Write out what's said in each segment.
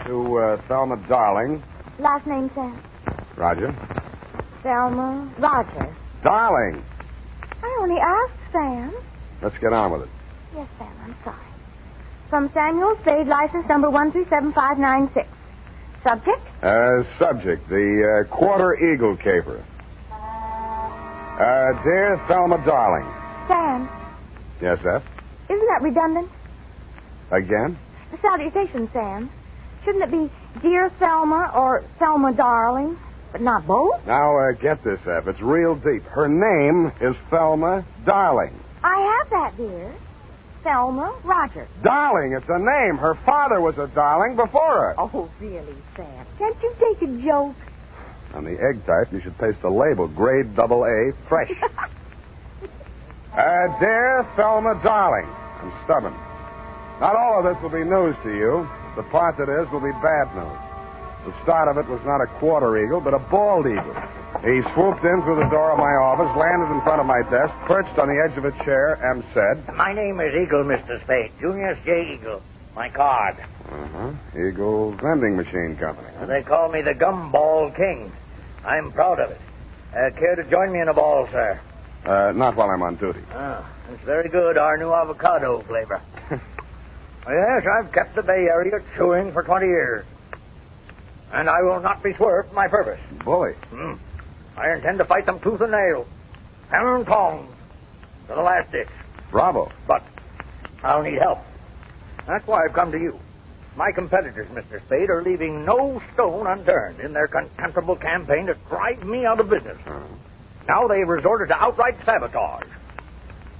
To Thelma Darling. Last name, Sam? Roger. Thelma Roger. Darling! I only asked, Sam. Let's get on with it. Yes, Sam, I'm sorry. From Samuel Spade, license number 1375596. Subject? Subject, the Quarter Eagle caper. Dear Thelma Darling. Sam, Yes, F? isn't that redundant? Again? The salutation, Sam. Shouldn't it be Dear Thelma or Thelma Darling? But not both? Now, get this, F. It's real deep. Her name is Thelma Darling. I have that, dear. Thelma Roger. Darling, it's a name. Her father was a darling before her. Oh, really, Sam? Can't you take a joke? On the egg type, you should paste a label, grade AA, fresh. Dear Thelma Darling, I'm stubborn. Not all of this will be news to you. The part that is will be bad news. The start of it was not a quarter eagle, but a bald eagle. He swooped in through the door of my office, landed in front of my desk, perched on the edge of a chair, and said... My name is Eagle, Mr. Spade. Junius J. Eagle. My card. Eagle Vending Machine Company. They call me the Gumball King. I'm proud of it. Care to join me in a ball, sir? Not while I'm on duty. It's very good, our new avocado flavor. Yes, I've kept the Bay Area chewing for 20 years. And I will not be swerved from my purpose. Bully. I intend to fight them tooth and nail. Hammer and tongs. To the last ditch. Bravo. But I'll need help. That's why I've come to you. My competitors, Mr. Spade, are leaving no stone unturned in their contemptible campaign to drive me out of business. Now they've resorted to outright sabotage.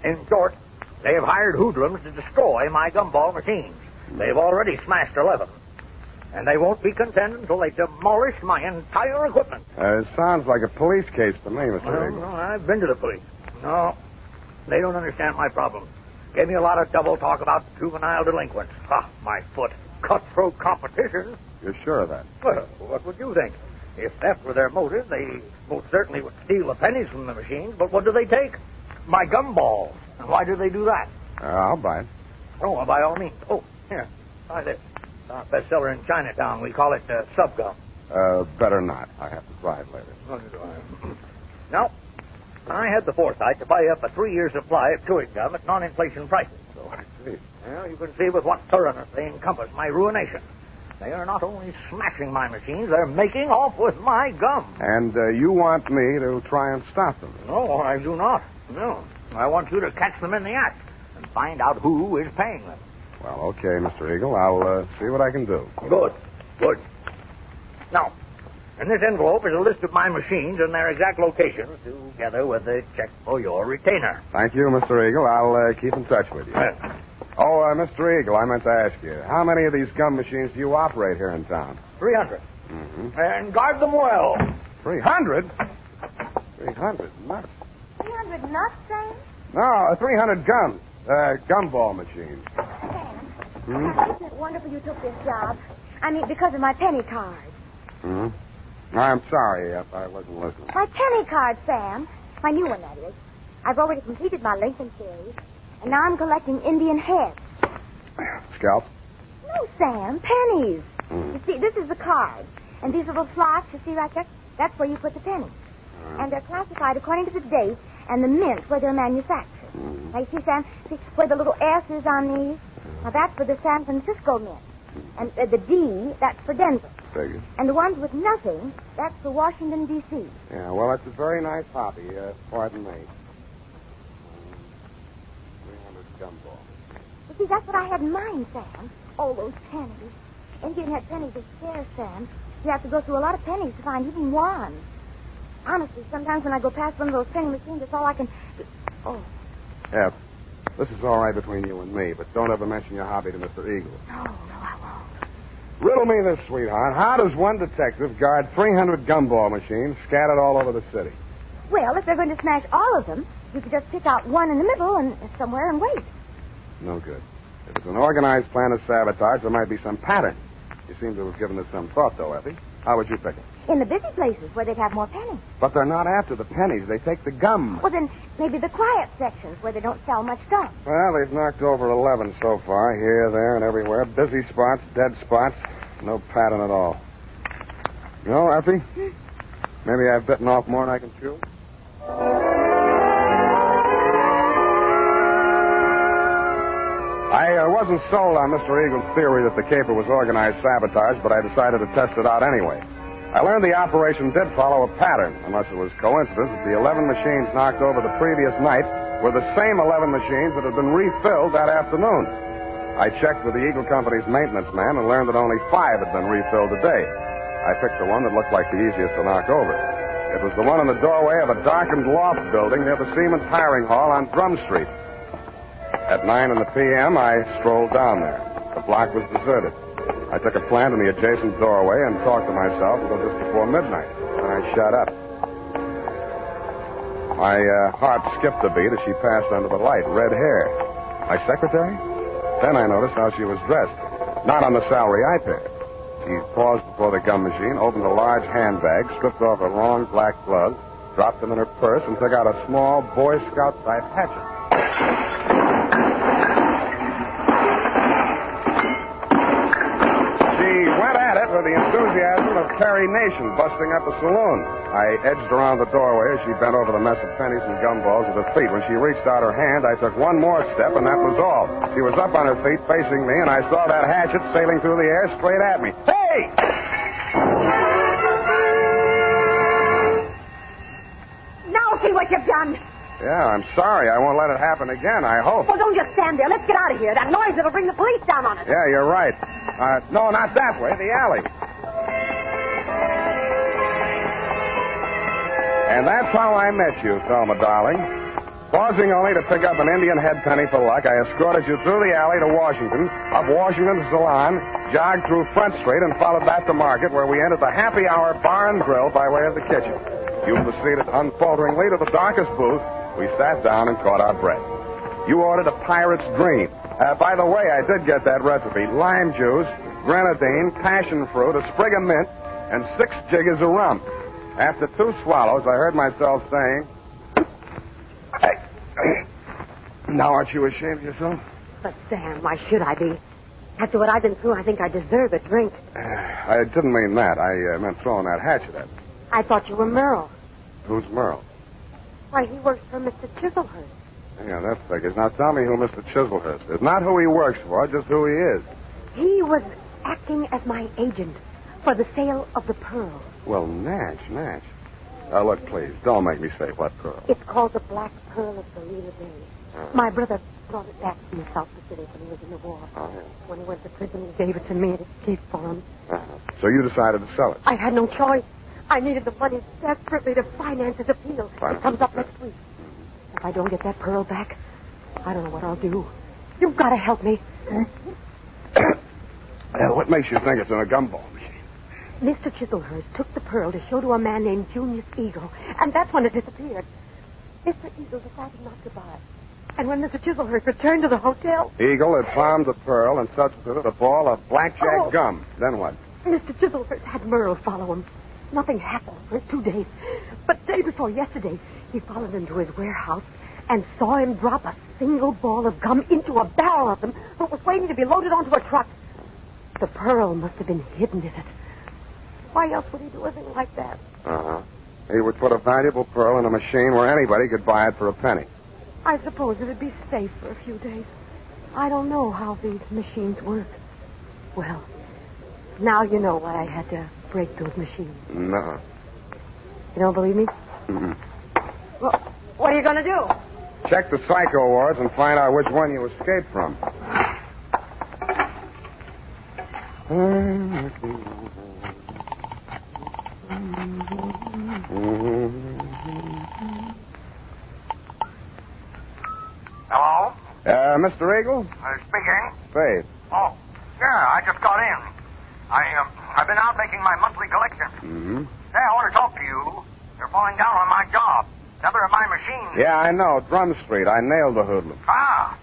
In short, they have hired hoodlums to destroy my gumball machines. They've already smashed 11. And they won't be content until they demolish my entire equipment. It sounds like a police case to me, Mr. Eagle. No, I've been to the police. No, they don't understand my problem. Gave me a lot of double talk about juvenile delinquents. My foot. Cutthroat competition. You're sure of that? Well, what would you think? If theft were their motive, they most certainly would steal the pennies from the machines. But what do they take? My gumballs. And why do they do that? I'll buy it. Oh, well, by all means. Oh, here, try this. Our bestseller in Chinatown. We call it Sub Gum. Better not. I have to try it later. Now, I had the foresight to buy up a 3-year supply of chewing gum at non-inflation prices. So I see. Well, you can see with what thoroughness they encompass my ruination. They are not only smashing my machines, they're making off with my gum. And you want me to try and stop them? No, I do not. No. I want you to catch them in the act and find out who is paying them. Well, okay, Mr. Eagle. I'll see what I can do. Good. Now, in this envelope is a list of my machines and their exact locations, together with a check for your retainer. Thank you, Mr. Eagle. I'll keep in touch with you. Mr. Eagle, I meant to ask you, how many of these gum machines do you operate here in town? 300. And guard them well. 300? 300 nuts. 300 nuts, Sam? No, 300 guns. Gumball machines. Sam, isn't it wonderful you took this job? I mean, because of my penny card. I'm sorry, I wasn't listening. My penny card, Sam. My new one, that is. I've already completed my Lincoln series, and now I'm collecting Indian heads. Scalp? No, Sam, pennies. You see, this is the card. And these little slots you see right there, that's where you put the pennies. And they're classified according to the date and the mint where they're manufactured. Now, you see, Sam, see where the little S is on these? Now, that's for the San Francisco mint. And the D, that's for Denver. Figures. And the ones with nothing, that's for Washington, D.C. Yeah, well, it's a very nice hobby. Pardon me. 300 gumballs. You see, that's what I had in mind, Sam. All those pennies. Indian head pennies are scarce, Sam. You have to go through a lot of pennies to find even one. Honestly, sometimes when I go past one of those penny machines, that's all I can... Oh. F, this is all right between you and me, but don't ever mention your hobby to Mr. Eagle. No, I won't. Riddle me this, sweetheart. How does one detective guard 300 gumball machines scattered all over the city? Well, if they're going to smash all of them, you could just pick out one in the middle and somewhere and wait. No good. If it's an organized plan of sabotage, there might be some pattern. You seem to have given this some thought, though, Effie. How would you pick it? In the busy places where they'd have more pennies. But they're not after the pennies. They take the gum. Well, then maybe the quiet sections where they don't sell much gum. Well, they've knocked over 11 so far, here, there, and everywhere. Busy spots, dead spots. No pattern at all. You know, Effie, maybe I've bitten off more than I can chew. I wasn't sold on Mr. Eagle's theory that the caper was organized sabotage, but I decided to test it out anyway. I learned the operation did follow a pattern, unless it was coincidence that the 11 machines knocked over the previous night were the same 11 machines that had been refilled that afternoon. I checked with the Eagle Company's maintenance man and learned that only 5 had been refilled today. I picked the one that looked like the easiest to knock over. It was the one in the doorway of a darkened loft building near the Siemens Hiring Hall on Drum Street. At 9 in the p.m., I strolled down there. The block was deserted. I took a plant in the adjacent doorway and talked to myself until just before midnight. Then I shut up. My heart skipped a beat as she passed under the light. Red hair. My secretary? Then I noticed how she was dressed. Not on the salary I picked. She paused before the gum machine, opened a large handbag, stripped off her long black gloves, dropped them in her purse, and took out a small Boy Scout-type hatchet. With the enthusiasm of Terry Nation busting up a saloon. I edged around the doorway as she bent over the mess of pennies and gumballs at her feet. When she reached out her hand, I took one more step, and that was all. She was up on her feet, facing me, and I saw that hatchet sailing through the air straight at me. Hey! Now see what you've done. Yeah, I'm sorry. I won't let it happen again, I hope. Well, don't just stand there. Let's get out of here. That noise will bring the police down on us. Yeah, you're right. No, not that way. The alley. And that's how I met you, Thelma, darling. Pausing only to pick up an Indian head penny for luck, I escorted you through the alley to Washington, up Washington to Salon, jogged through Front Street, and followed back to Market, where we entered the Happy Hour Bar and Grill by way of the kitchen. You proceeded unfalteringly to the darkest booth. We sat down and caught our breath. You ordered a pirate's dream. By the way, I did get that recipe. Lime juice, grenadine, passion fruit, a sprig of mint, and 6 jiggers of rum. After 2 swallows, I heard myself saying, now aren't you ashamed of yourself? But, Sam, why should I be? After what I've been through, I think I deserve a drink. I didn't mean that. I meant throwing that hatchet at me. I thought you were Merle. Who's Merle? Why, he works for Mr. Chiselhurst. Yeah, that figures. Now tell me who Mr. Chiselhurst is. Not who he works for, just who he is. He was acting as my agent for the sale of the pearl. Well, Natch. Look, please, don't make me say what pearl. It's called the Black Pearl of Galena Bay. My brother brought it back from the South Pacific when he was in the war. Oh, yeah. When he went to prison, he gave it to me to keep for him. So you decided to sell it? I had no choice. I needed the money desperately to finance his appeal. It comes up next week. If I don't get that pearl back, I don't know what I'll do. You've got to help me. What makes you think it's in a gumball machine? Mr. Chiselhurst took the pearl to show to a man named Junius Eagle, and that's when it disappeared. Mr. Eagle decided not to buy it. And when Mr. Chiselhurst returned to the hotel... Eagle had palmed the pearl and substituted a ball of blackjack gum. Then what? Mr. Chiselhurst had Merle follow him. Nothing happened for 2 days. But day before yesterday, he followed him to his warehouse and saw him drop a single ball of gum into a barrel of them that was waiting to be loaded onto a truck. The pearl must have been hidden in it. Why else would he do a thing like that? He would put a valuable pearl in a machine where anybody could buy it for a penny. I suppose it'd be safe for a few days. I don't know how these machines work. Well, now you know why I had to break those machines. No. You don't believe me? Mm-mm. Well, what are you going to do? Check the psycho wards and find out which one you escaped from. Hello? Mr. Eagle? Speaking. Spade. Oh, yeah, I just got in. I've been out making my monthly collection. Mm-hmm. Hey, I want to talk to you. You're falling down on my job. Another of my machines. Yeah, I know. Drum Street. I nailed the hoodlum. Ah.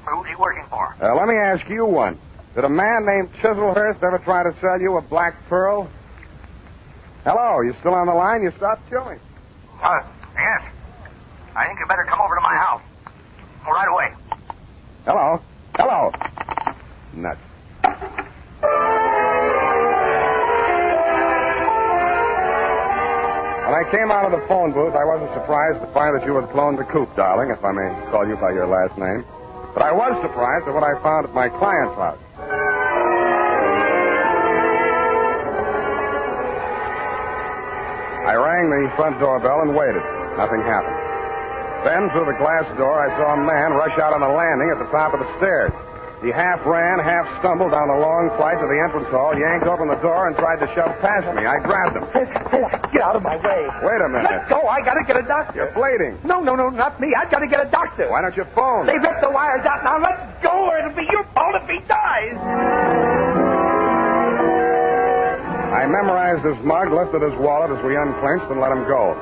Who's he working for? Let me ask you one. Did a man named Chiselhurst ever try to sell you a black pearl? Hello, you still on the line? You stopped chewing. Yes. I think you better come over to my house. Right away. Hello. Nuts. I came out of the phone booth, I wasn't surprised to find that you had flown the coop, darling, if I may call you by your last name. But I was surprised at what I found at my client's house. I rang the front doorbell and waited. Nothing happened. Then, through the glass door, I saw a man rush out on the landing at the top of the stairs. He half ran, half stumbled down the long flight to the entrance hall, yanked open the door, and tried to shove past me. I grabbed him. Get out of my way. Wait a minute. Let go. I got to get a doctor. You're bleeding. No, not me. I've got to get a doctor. Why don't you phone? They ripped the wires out. Now let go, or it'll be your fault if he dies. I memorized his mug, lifted his wallet as we unclinched, and let him go.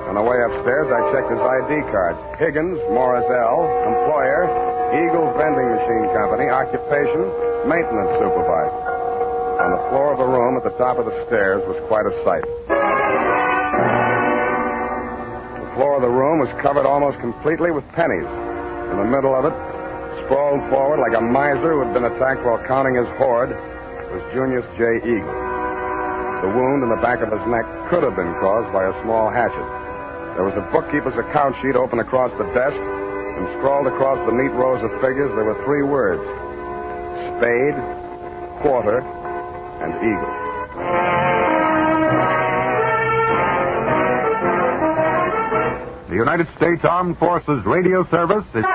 On the way upstairs, I checked his ID cards. Higgins, Morris L., employer, Eagle Vending Machine Company, occupation, maintenance supervisor. On the floor of the room at the top of the stairs was quite a sight. The floor of the room was covered almost completely with pennies. In the middle of it, sprawled forward like a miser who had been attacked while counting his hoard, was Junius J. Eagle. The wound in the back of his neck could have been caused by a small hatchet. There was a bookkeeper's account sheet open across the desk, and scrawled across the neat rows of figures there were 3 words: Spade, Quarter, and Eagle. The United States Armed Forces Radio Service is...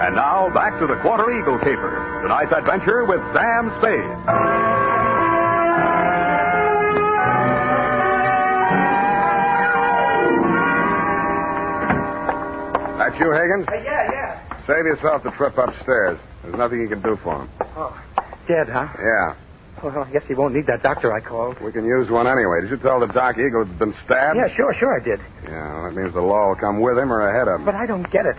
And now, back to the Quarter Eagle Caper. Tonight's adventure with Sam Spade. That you, Higgins? Yeah. Save yourself the trip upstairs. There's nothing you can do for him. Oh, dead, huh? Yeah. Well, I guess he won't need that doctor I called. We can use one anyway. Did you tell the Doc Eagle had been stabbed? Yeah, sure I did. Yeah, well, that means the law will come with him or ahead of him. But I don't get it.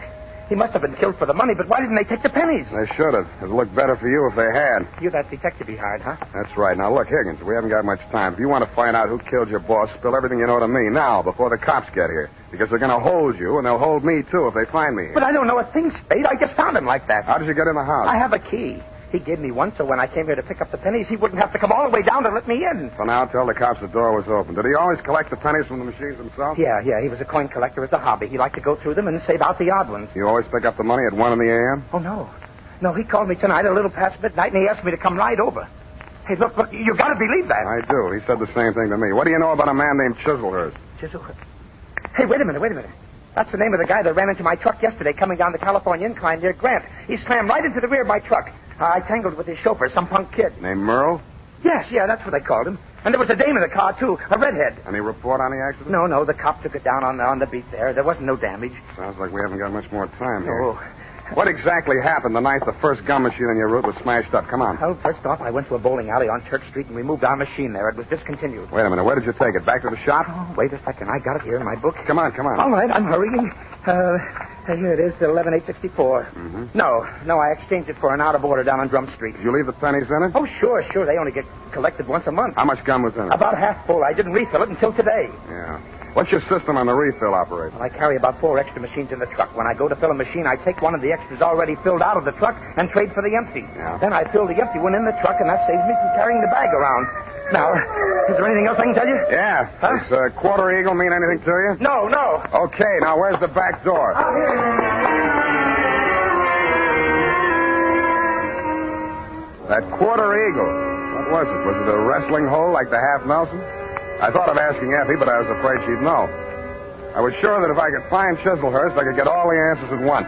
He must have been killed for the money, but why didn't they take the pennies? They should have. It'd look better for you if they had. You that detective-y hired, huh? That's right. Now, look, Higgins, we haven't got much time. If you want to find out who killed your boss, spill everything you know to me now, before the cops get here. Because they're going to hold you, and they'll hold me, too, if they find me here. But I don't know a thing, Spade. I just found him like that. How did you get in the house? I have a key. He gave me one, so when I came here to pick up the pennies, he wouldn't have to come all the way down to let me in. So now tell the cops the door was open. Did he always collect the pennies from the machines himself? Yeah. He was a coin collector as a hobby. He liked to go through them and save out the odd ones. You always pick up the money at 1 in the a.m.? Oh, no. No, he called me tonight a little past midnight, and he asked me to come right over. Hey, look, you got to believe that. I do. He said the same thing to me. What do you know about a man named Chiselhurst? Chiselhurst? Hey, wait a minute. That's the name of the guy that ran into my truck yesterday coming down the California incline near Grant. He slammed right into the rear of my truck. I tangled with his chauffeur, some punk kid. Named Merle? Yes, that's what they called him. And there was a dame in the car, too, a redhead. Any report on the accident? No, the cop took it down on the beat there. There wasn't no damage. Sounds like we haven't got much more time here. Oh. What exactly happened the night the first gum machine on your route was smashed up? Come on. Well, first off, I went to a bowling alley on Church Street, and we moved our machine there. It was discontinued. Wait a minute. Where did you take it? Back to the shop? Oh, wait a second. I got it here in my book. Come on. All right, I'm hurrying. Here it is, 11864. Mm-hmm. No, I exchanged it for an out-of-order down on Drum Street. Did you leave the pennies in it? Oh, sure. They only get collected once a month. How much gum was in it? About half full. I didn't refill it until today. Yeah. What's your system on the refill operation? Well, I carry about 4 extra machines in the truck. When I go to fill a machine, I take one of the extras already filled out of the truck and trade for the empty. Yeah. Then I fill the empty one in the truck, and that saves me from carrying the bag around. Now, is there anything else I can tell you? Yeah. Huh? Does Quarter Eagle mean anything to you? No. Okay, now where's the back door? Out here. That Quarter Eagle. What was it? Was it a wrestling hole like the Half Nelson? I thought of asking Effie, but I was afraid she'd know. I was sure that if I could find Chiselhurst, I could get all the answers at once.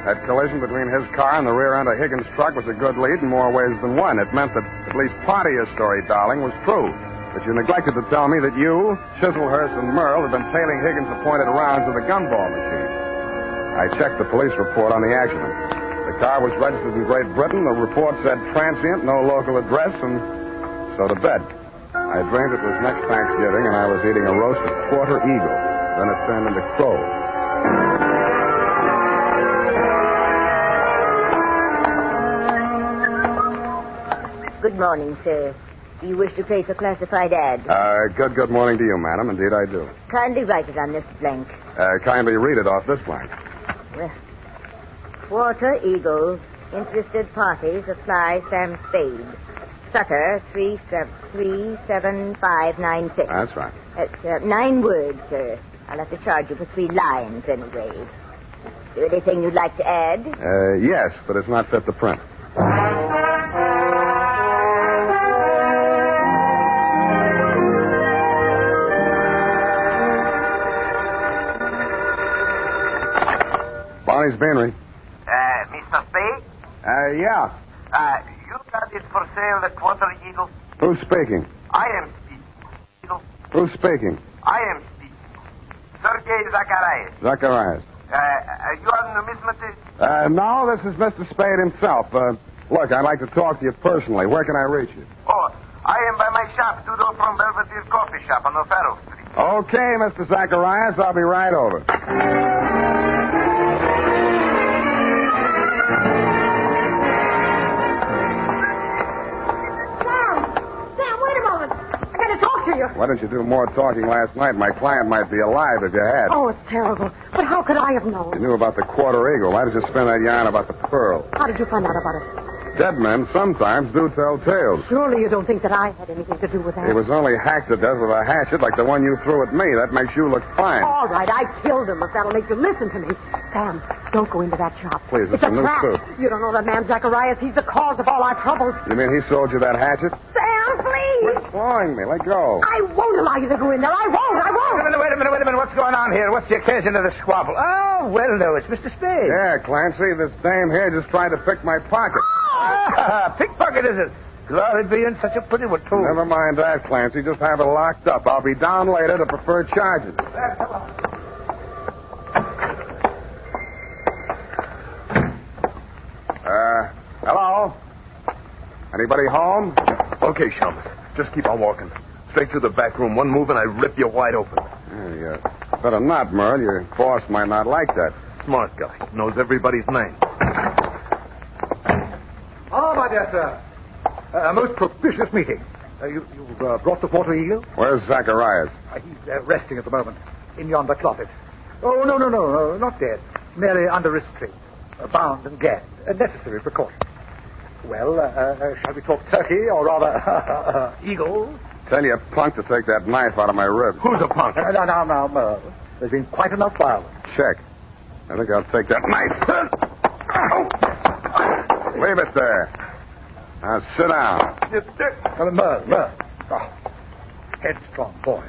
That collision between his car and the rear end of Higgins' truck was a good lead in more ways than one. It meant that at least part of your story, darling, was true. But you neglected to tell me that you, Chiselhurst, and Merle had been tailing Higgins' appointed rounds of the gumball machine. I checked the police report on the accident. The car was registered in Great Britain. The report said transient, no local address, and so to bed. I dreamed it was next Thanksgiving, and I was eating a roasted Quarter Eagle. Then it turned into crow. Good morning, sir. Do you wish to place a classified ad? Good morning to you, madam. Indeed, I do. Kindly write it on this blank. Kindly read it off this blank. Well, Quarter Eagle. Interested parties apply Sam Spade. Sutter, 37596. That's right. That's 9 words, sir. I'll have to charge you for 3 lines anyway. Is there anything you'd like to add? Yes, but it's not fit to print. Bonnie's Beanery. Mr. Spade? Yeah. You got it for sale, the Quarter Eagle? Who's speaking? I am speaking. Eagle? Who's speaking? I am speaking. Sergei Zacharias. Zacharias. You are a numismatist? No, this is Mr. Spade himself. Look, I'd like to talk to you personally. Where can I reach you? Oh, I am by my shop, 2 doors from Belvedere Coffee Shop on O'Farrell Street. Okay, Mr. Zacharias, I'll be right over. Why didn't you do more talking last night? My client might be alive if you had. Oh, it's terrible. But how could I have known? You knew about the Quarter Eagle. Why did you spin that yarn about the pearl? How did you find out about it? Dead men sometimes do tell tales. Surely you don't think that I had anything to do with that. He was only hacked to death with a hatchet like the one you threw at me. That makes you look fine. All right, I killed him, if that'll make you listen to me. Sam, don't go into that shop. Please, it's a new trap. suit. You don't know that man Zacharias. He's the cause of all our troubles. You mean he sold you that hatchet? Sam, please! Quit clawing me. Let go. I won't allow you to go in there. I won't. Wait a minute. What's going on here? What's the occasion of the squabble? Oh, well, no, it's Mr. Spade. Yeah, Clancy, this dame here just tried to pick my pocket. Pickpocket, is it? Glory be in such a pretty one, too. Never mind that, Clancy. Just have it locked up. I'll be down later to prefer charges. Hello? Anybody home? Okay, chums. Just keep on walking. Straight through the back room. One move and I rip you wide open. Yeah, better not, Merle. Your boss might not like that. Smart guy. Knows everybody's name. Oh, my dear sir. A most propitious meeting. You've brought the Quarter Eagle? Where's Zacharias? He's resting at the moment in yonder closet. Oh, no, not dead. Merely under restraint. Bound and gagged. A necessary precaution. Well, shall we talk turkey, or rather, eagle? Tell you, punk, to take that knife out of my rib. Who's a punk? Now, Merle. There's been quite enough violence. Check. I think I'll take that knife. Leave it there. Now, sit down. Merle. Oh, headstrong boy.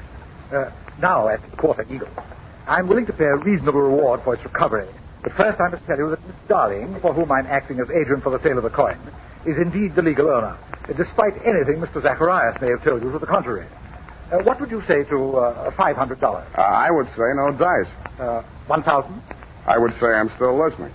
Now, at the Quarter Eagle, I'm willing to pay a reasonable reward for its recovery. But first I must tell you that Miss Darling, for whom I'm acting as agent for the sale of the coin, is indeed the legal owner, despite anything Mr. Zacharias may have told you to the contrary. What would you say to $500? I would say no dice. 1,000? I would say I'm still listening.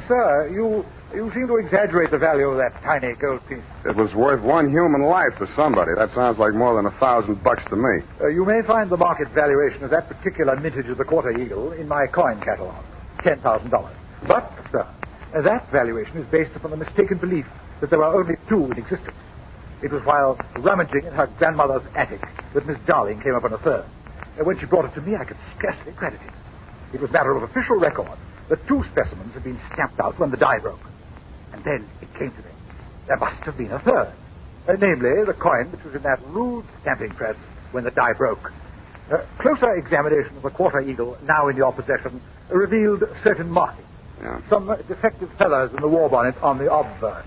Sir, you seem to exaggerate the value of that tiny gold piece. It was worth one human life to somebody. That sounds like more than $1,000 to me. You may find the market valuation of that particular mintage of the Quarter Eagle in my coin catalog. $10,000. But, sir, that valuation is based upon the mistaken belief that there are only 2 in existence. It was while rummaging in her grandmother's attic that Miss Darling came upon a third. When she brought it to me, I could scarcely credit it. It was matter of official record that 2 specimens had been stamped out when the die broke. And then it came to me. There must have been a third. Namely, the coin which was in that rude stamping press when the die broke. Closer examination of the Quarter Eagle, now in your possession, revealed certain markings. Yeah. Some defective feathers in the war bonnet on the obverse.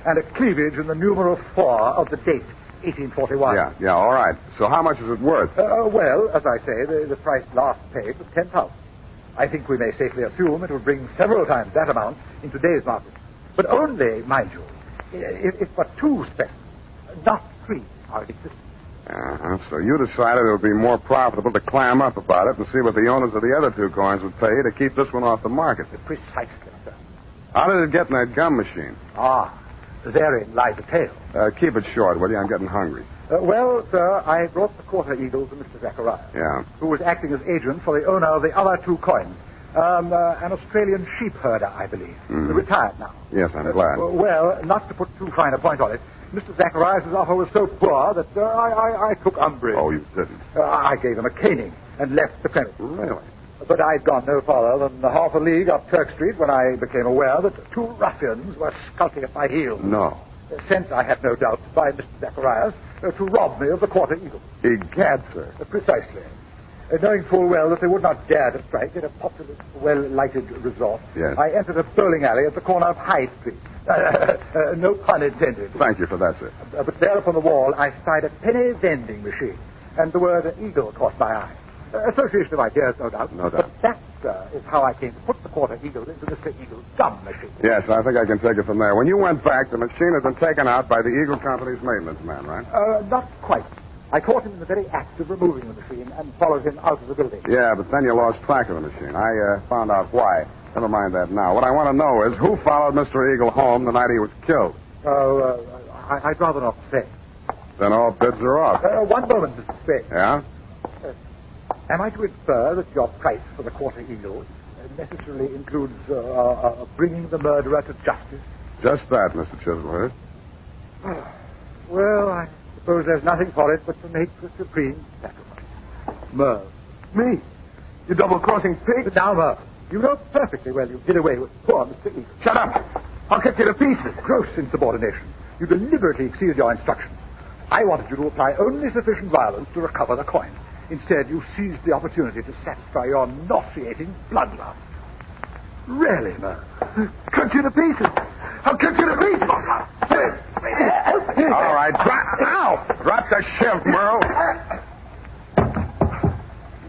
And a cleavage in the numeral 4 of the date, 1841. Yeah, all right. So how much is it worth? Well, as I say, the price last paid was $10,000. I think we may safely assume it will bring several times that amount in today's market. But only, mind you, if but 2 specimens, not 3, are in existence. So you decided it would be more profitable to clam up about it and see what the owners of the other 2 coins would pay to keep this one off the market. Precisely, sir. How did it get in that gum machine? Therein lies the tale. Keep it short, will you? I'm getting hungry. Well, sir, I brought the Quarter Eagle to Mr. Zacharias. Yeah. Who was acting as agent for the owner of the other 2 coins. An Australian sheep herder, I believe. Retired now. Yes, I'm glad. Well, not to put too fine a point on it, Mr. Zacharias' offer was so poor that I took umbrage. Oh, you didn't? I gave him a caning and left the premise. Really? But I'd gone no farther than half a league up Turk Street when I became aware that 2 ruffians were skulking at my heels. No. Sent, I have no doubt, by Mr. Zacharias to rob me of the Quarter Eagle. Egad, sir. Precisely. Knowing full well that they would not dare to strike at a populous, well-lighted resort, Yes. I entered a bowling alley at the corner of High Street. No pun intended. Thank you for that, sir. But there upon the wall, I spied a penny vending machine, and the word Eagle caught my eye. Association of ideas, no doubt. No doubt. But that is how I came to put the Quarter Eagle into Mr. Eagle's gum machine. Yes, I think I can take it from there. When you went back, the machine had been taken out by the Eagle Company's maintenance man, right? Not quite. I caught him in the very act of removing the machine and followed him out of the building. Yeah, but then you lost track of the machine. I found out why. Never mind that now. What I want to know is who followed Mr. Eagle home the night he was killed. I'd rather not say. Then all bids are off. One moment, Mr. Spade. Yeah? Am I to infer that your price for the Quarter Eagle necessarily includes bringing the murderer to justice? Just that, Mr. Chislehurst. Well, I suppose there's nothing for it but to make the supreme sacrifice. Merle. Me? You double-crossing pig? Now, Merle, you know perfectly well you did away with poor Mr. Eagle. Shut up. I'll cut you to pieces. Gross insubordination. You deliberately exceeded your instructions. I wanted you to apply only sufficient violence to recover the coin. Instead, you seized the opportunity to satisfy your nauseating bloodlust. Really, Merle? Cut you to pieces. I'll cut you to pieces. All right, drop the shift, Merle.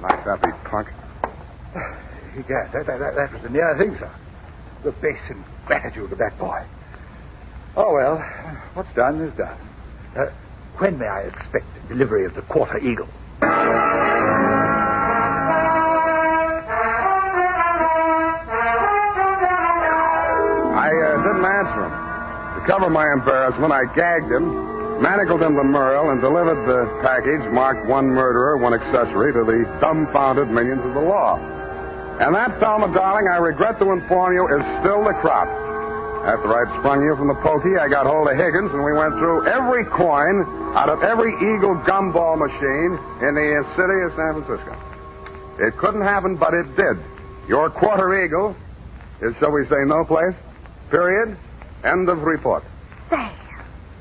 Nice happy punk. Egad, that was a near thing, sir. The base ingratitude of that boy. Oh, well, what's done is done. When may I expect delivery of the Quarter Eagle? I didn't answer him. To cover my embarrassment, I gagged him, manacled him to Merle, and delivered the package marked one murderer, one accessory to the dumbfounded minions of the law. And that, Thelma, darling, I regret to inform you, is still the crop. After I'd sprung you from the pokey, I got hold of Higgins, and we went through every coin out of every Eagle gumball machine in the city of San Francisco. It couldn't happen, but it did. Your Quarter Eagle is, shall we say, no place. Period. End of report. Sam,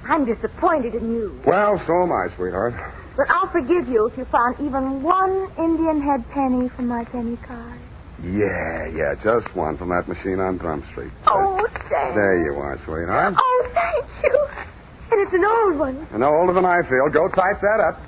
I'm disappointed in you. Well, so am I, sweetheart. But I'll forgive you if you found even one Indian head penny from my penny card. Yeah, just one from that machine on Drum Street. Oh, Sam. There you are, sweetheart. Oh, thank you. And it's an old one. No older than I feel. Go type that up.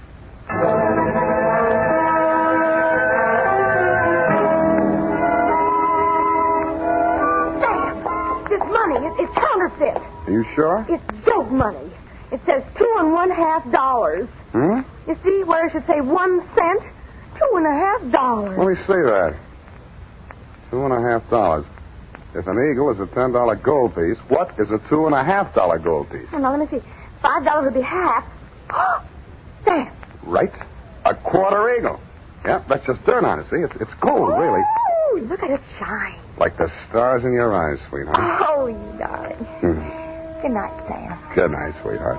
Sam, this money, it's counterfeit. Are you sure? It's dope money. It says $2.50. You see where it should say 1 cent? $2.50. Let me see that. $2.50. If an eagle is a $10 gold piece, what is a $2.50 gold piece? Oh, now, let me see. $5 would be half. Oh, Sam. Right. A Quarter Eagle. Yeah, that's just dirt on it, see? It's gold, really. Oh, look at it shine. Like the stars in your eyes, sweetheart. Oh, you darling. Good night, Sam. Good night, sweetheart.